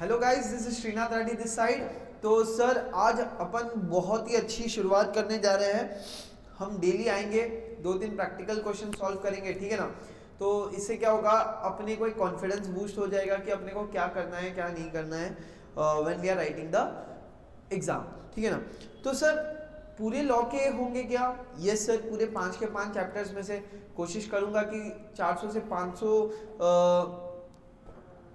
Hello guys, this is Srinath Reddy this side. तो sir आज अपन बहुत ही अच्छी शुरुआत करने जा रहे हैं। हम डेली आएंगे, 2-3 प्रैक्टिकल क्वेश्चन सॉल्व करेंगे, ठीक है ना। तो इससे क्या होगा, अपने को एक कॉन्फिडेंस बूस्ट हो जाएगा कि अपने को क्या करना है क्या नहीं करना है when we are writing the exam, ठीक है ना। तो सर पूरे लॉ के होंगे क्या? यस सर, पूरे 5 के 5 चैप्टर्स में से कोशिश करूंगा कि 400 से 500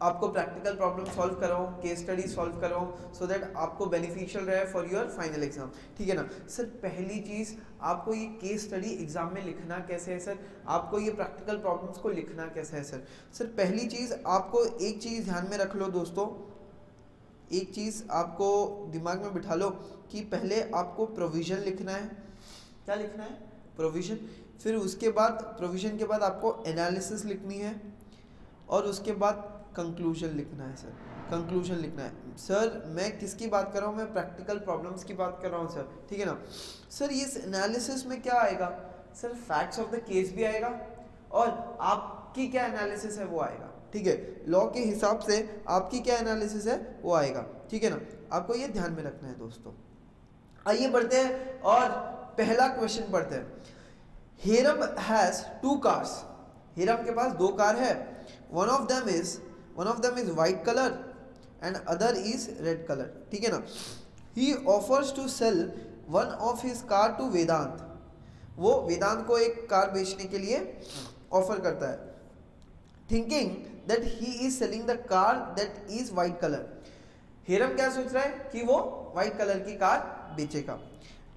आपको प्रैक्टिकल प्रॉब्लम सॉल्व कराऊं, केस स्टडी सॉल्व कराऊं, सो दैट आपको बेनिफिशियल रहे फॉर योर फाइनल एग्जाम, ठीक है ना। सर पहली चीज़, आपको ये केस स्टडी एग्जाम में लिखना कैसे है सर, आपको ये प्रैक्टिकल प्रॉब्लम्स को लिखना कैसे है सर। सर पहली चीज़, आपको एक चीज़ ध्यान में रख लो दोस्तों, एक चीज़ आपको दिमाग में बिठा लो कि पहले आपको प्रोविज़न लिखना है। क्या लिखना है? प्रोविज़न। फिर उसके बाद प्रोविज़न के बाद आपको एनालिसिस लिखनी है और उसके बाद कंक्लूजन लिखना है सर। कंक्लूजन लिखना है सर। मैं किसकी बात कर रहा हूँ? मैं प्रैक्टिकल प्रॉब्लम्स की बात कर रहा हूँ सर, ठीक है ना। सर इस एनालिसिस में क्या आएगा sir? Facts of the case भी आएगा और आपकी क्या एनालिसिस है वो आएगा, ठीक है। लॉ के हिसाब से आपकी क्या एनालिसिस है वो आएगा, ठीक है ना। आपको ये ध्यान में रखना है दोस्तों। आइए बढ़ते हैं और पहला क्वेश्चन पढ़ते हैं। Hiram has 2 cars. हिरम के पास 2 कार है। One of them is white colour and other is red colour, ठीक है ना। He offers to sell one of his car to Vedant. वो वेदांत को एक कार बेचने के लिए ऑफर करता है, thinking that he is selling the car that is white colour. Hiram क्या सोच रहा है कि वो वाइट कलर की कार बेचेगा।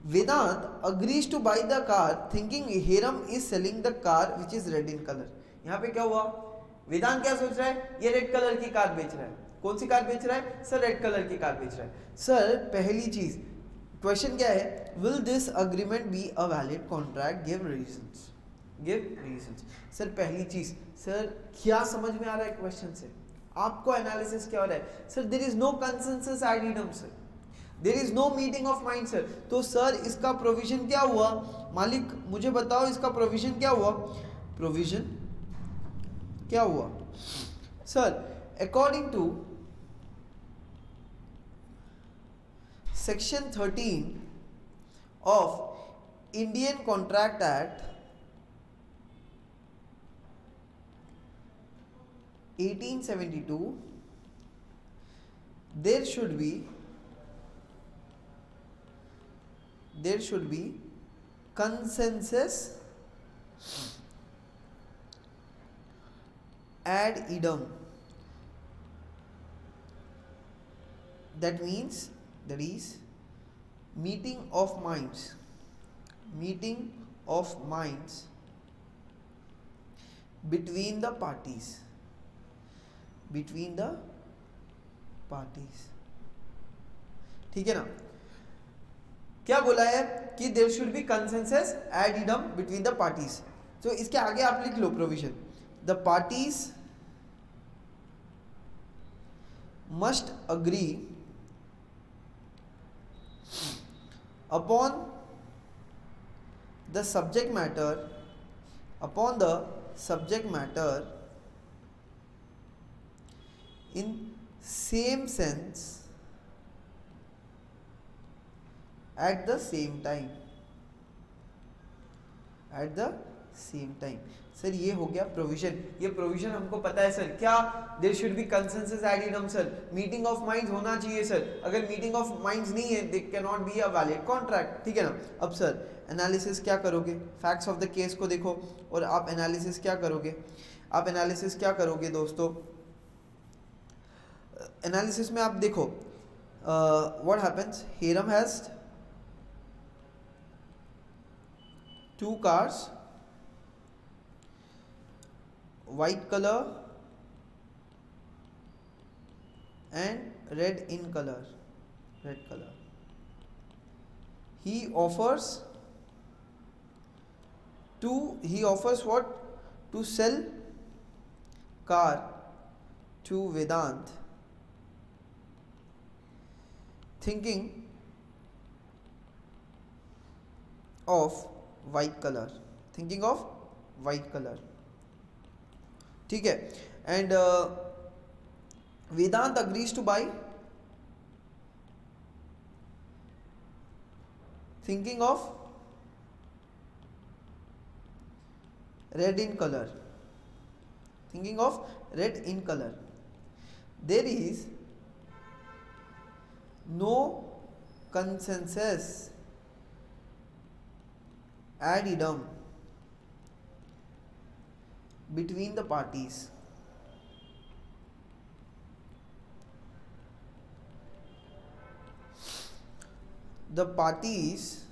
Vedant agrees to buy the car thinking Hiram is selling the car which is red in colour. यहाँ पे क्या हुआ? वेदांत क्या सोच रहा है? ये रेड कलर की कार बेच रहा है। कौन सी कार बेच रहा है सर? रेड कलर की कार बेच रहा है। सर पहली चीज, क्वेश्चन क्या है? Will this agreement B a valid contract? Give reasons. Give reasons. Sir पहली चीज, सर क्या समझ में आ रहा है क्वेश्चन से? आपको एनालिसिस क्या हो रहा है? Sir there is no consensus ad idem sir, there is no meeting of mind sir. तो सर इसका प्रोविजन क्या हुआ? मालिक मुझे बताओ इसका प्रोविजन क्या हुआ? प्रोविजन क्या हुआ sir? According to section 13 of Indian contract act 1872, there should be consensus ad idem. That is meeting of minds between the parties, ठीक है ना। क्या बोला है कि there should be consensus ad idem between the parties. तो इसके आगे आप लिख लो provision, the parties must agree upon the subject matter in same sense at the same time। Sir ये हो गया प्रोविजन। ये प्रोविजन हमको पता है सर। क्या? There should be consensus ad idem sir, meeting of minds होना चाहिए सर। अगर मीटिंग ऑफ माइंड्स नहीं है, they can not be a valid contract, ठीक है ना। अब सर एनालिसिस क्या करोगे? फैक्ट्स ऑफ द केस को देखो और आप एनालिसिस क्या करोगे? दोस्तों? एनालिसिस में आप देखो what happens. Hiram has 2 cars, white color and red color. He offers what? To sell car to Vedant, thinking of white color, ठीक है। And Vedant agrees to buy, thinking of red in color, thinking of red in color. There is no consensus ad idem between the parties. The parties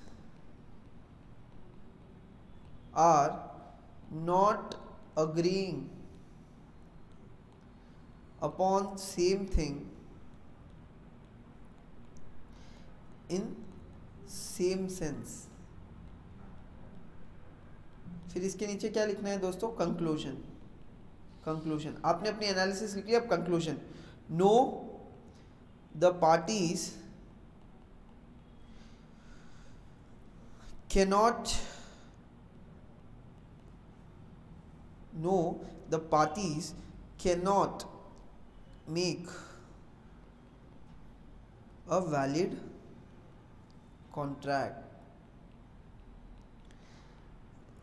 are not agreeing upon same thing in same sense. फिर इसके नीचे क्या लिखना है दोस्तों? Conclusion. Conclusion आपने अपनी analysis लिख लिया. अब conclusion. Know the parties cannot make a valid contract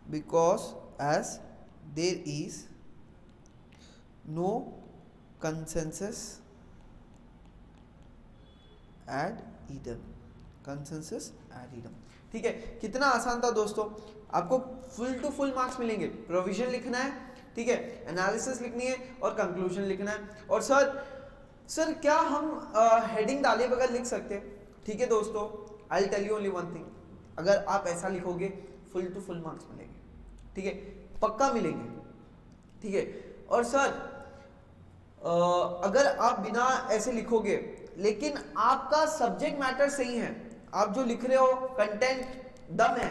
because as there is no consensus ad idem. Consensus ad idem. ठीक है, कितना आसान था दोस्तों. आपको फुल टू फुल मार्क्स मिलेंगे. प्रोविजन लिखना है, ठीक है, एनालिसिस लिखनी है और कंक्लूजन लिखना है. और सर क्या हम हेडिंग डाले बगैर लिख सकते हैं? ठीक है दोस्तों, I will tell you only one thing. अगर आप ऐसा लिखोगे फुल टू फुल मार्क्स मिलेंगे. ठीक है, पक्का मिलेंगे. ठीक है. और सर अगर आप बिना ऐसे लिखोगे लेकिन आपका सब्जेक्ट मैटर सही है, आप जो लिख रहे हो कंटेंट दम है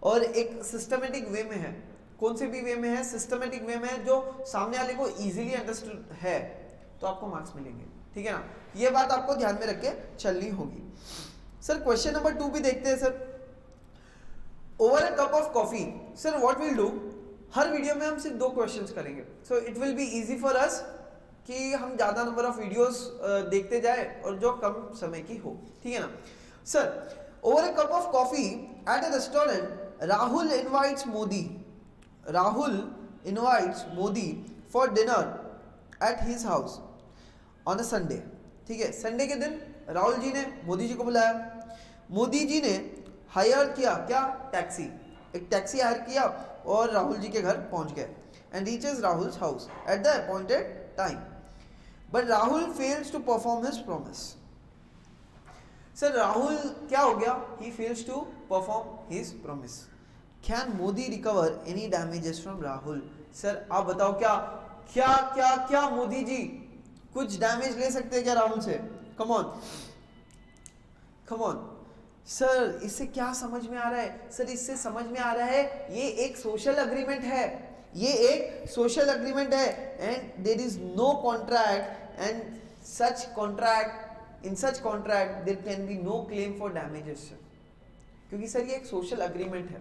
और एक सिस्टमेटिक वे में है. कौन से भी वे में है? सिस्टमेटिक वे में है, जो सामने वाले को इजीली अंडरस्टूड है, तो आपको मार्क्स मिलेंगे. ठीक है ना, ये बात आपको ध्यान में रख के चलनी होगी. सर क्वेश्चन नंबर 2 भी देखते हैं. Sir over a cup of coffee. Sir what will do, her video में हम सिर्फ 2 क्वेश्चंस करेंगे. So it will be easy for us कि हम ज्यादा नंबर ऑफ वीडियोस देखते जाए और जो कम समय की हो. ठीक है ना. Sir, over a cup of coffee at a restaurant, Rahul invites Modi for dinner at his house on a Sunday. ठीक है, संडे के दिन राहुल जी ने मोदी जी को बुलाया. मोदी जी ने हायर किया क्या? टैक्सी. एक टैक्सी हायर किया और राहुल जी के घर पहुंच गए. And reaches Rahul's house at the appointed time. But Rahul fails to perform his promise. Sir Rahul क्या हो गया? He fails to perform his promise. Can Modi recover any damages from Rahul? Sir आप बताओ, क्या क्या क्या क्या मोदी जी कुछ डैमेज ले सकते हैं क्या राहुल से? Come on come on. Sir इससे क्या समझ में आ रहा है? सर इससे समझ में आ रहा है ये एक सोशल अग्रीमेंट है. ये एक सोशल अग्रीमेंट है and there is no contract and such contract in such contract there can be no claim for damages. क्योंकि सर ये एक सोशल अग्रीमेंट है.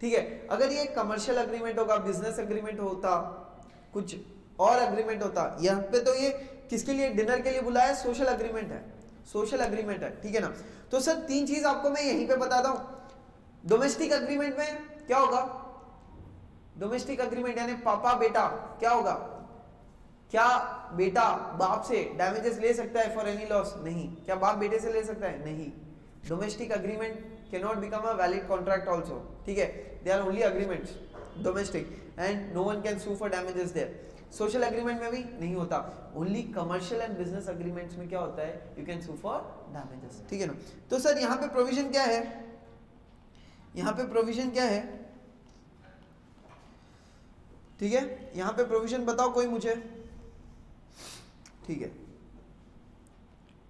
ठीक है, अगर ये कमर्शियल अग्रीमेंट होगा, बिजनेस अग्रीमेंट होता, कुछ और अग्रीमेंट होता, यहाँ पे तो ये किसके लिए डिनर के लिए बुलाया? सोशल अग्रीमेंट है. सोशल अग्रीमेंट है. ठीक है ना. तो सर 3 चीज आपको मैं यहीं पे बताता हूँ. डोमेस्टिक अग्रीमेंट में क्या होगा? डोमेस्टिक अग्रीमेंट यानी पापा बेटा, क्या होगा? क्या बेटा बाप से डैमेजेस ले सकता है फॉर एनी लॉस? नहीं. क्या बाप बेटे से ले सकता है? नहीं. Domestic agreement can not become a valid contract also. ठीक है, they are only agreements domestic and no one can sue for damages there. Social agreement में भी नहीं होता. Only commercial and business agreements में क्या होता है? You can sue for damages. ठीक है ना. तो सर यहाँ पे प्रोविजन क्या है? यहाँ पे प्रोविजन क्या है? ठीक है, यहाँ पे प्रोविजन बताओ कोई मुझे. ठीक है,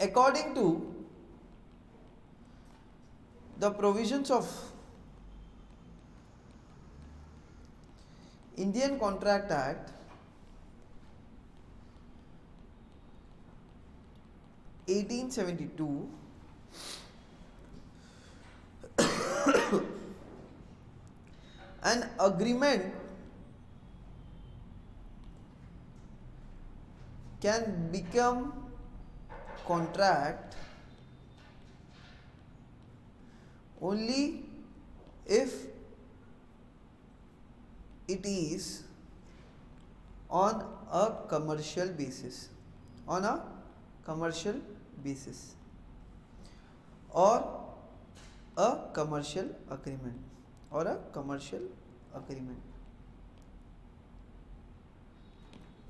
according to the provisions of Indian contract act 1872, an agreement can become contract only if it is on a commercial basis, on a commercial basis or a commercial agreement, or a commercial agreement.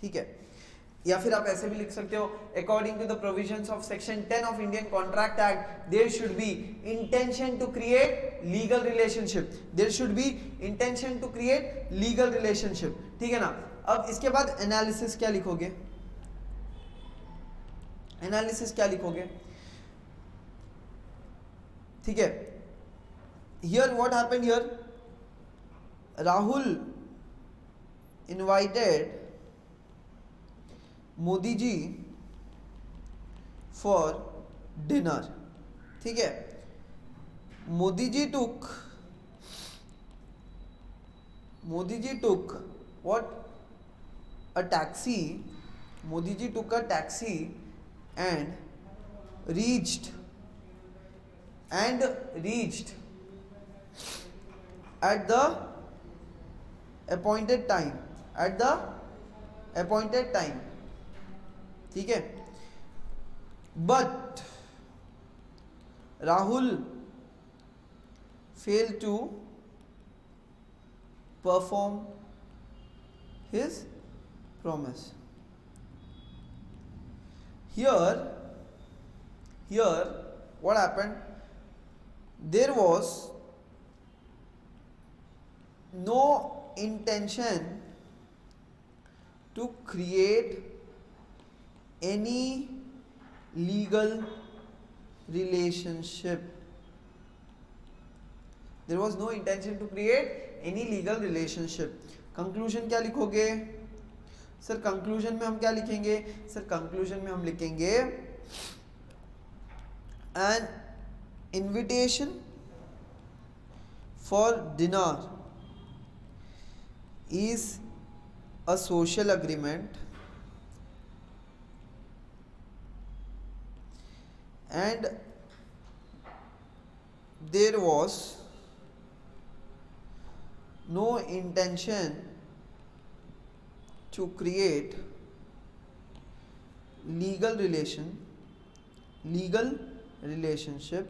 ठीक है, या फिर आप ऐसे भी लिख सकते हो, according to the provisions of section 10 of Indian contract act there should be intention to create legal relationship, there should be intention to create legal relationship, ठीक है ना। अब इसके बाद एनालिसिस क्या लिखोगे, एनालिसिस क्या लिखोगे, ठीक है। Here what happened, here Rahul invited Modi ji for dinner, ठीक है। मोदी जी टुक what a taxi, Modi ji took a taxi and reached at the appointed time, ठीक है। But Rahul failed to perform his promise. Here what happened, there was no intention to create any legal relationship. There was no intention to create any legal relationship. Conclusion क्या लिखोगे sir, conclusion में हम क्या लिखेंगे sir, conclusion में हम लिखेंगे an invitation for dinner is a social agreement and there was no intention to create legal relationship.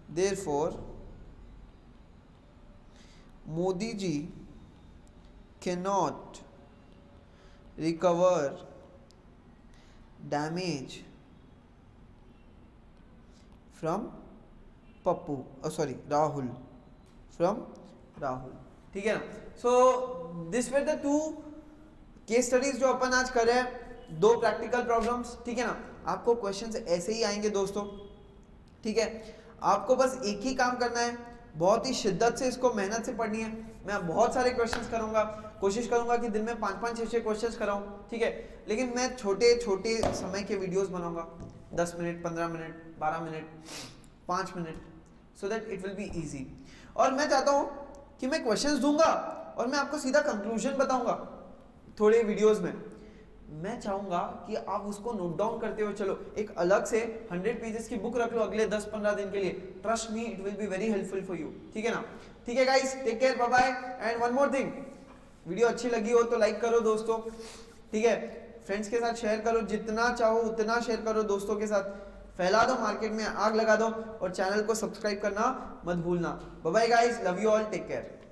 Therefore, Modi ji cannot recover damage from Rahul, ठीक है ना। So this were the 2 case studies जो अपन आज कर रहे हैं, 2 practical problems, ठीक है ना। आपको क्वेश्चंस ऐसे ही आएंगे दोस्तों, ठीक है। आपको बस एक ही काम करना है, बहुत ही शिद्दत से इसको मेहनत से पढ़नी है। मैं बहुत सारे क्वेश्चंस करूंगा, कोशिश करूंगा कि दिन में 5-5, 6-6 क्वेश्चंस कराऊं, ठीक है। लेकिन मैं छोटे छोटे समय के वीडियोस बनाऊंगा, 10 minute, 15 minute, 12 minute, 5 minute, so that it will be easy. और मैं चाहता हूं कि मैं क्वेश्चंस दूंगा और मैं आपको सीधा कंक्लूजन बताऊंगा थोड़े वीडियोस में। मैं चाहूंगा कि आप उसको नोट डाउन करते हुए चलो, एक अलग से 100 पेजेस की बुक रख लो अगले 10-15 दिन के लिए। Trust me, it will be very helpful for you, ठीक है ना। ठीक है guys, take care, bye bye. And one more thing, video अच्छी लगी हो तो लाइक करो दोस्तों, ठीक है। फ्रेंड्स के साथ शेयर करो, जितना चाहो उतना शेयर करो, दोस्तों के साथ फैला दो, मार्केट में आग लगा दो, और चैनल को सब्सक्राइब करना मत भूलना। Bye bye guys, love you all, take care.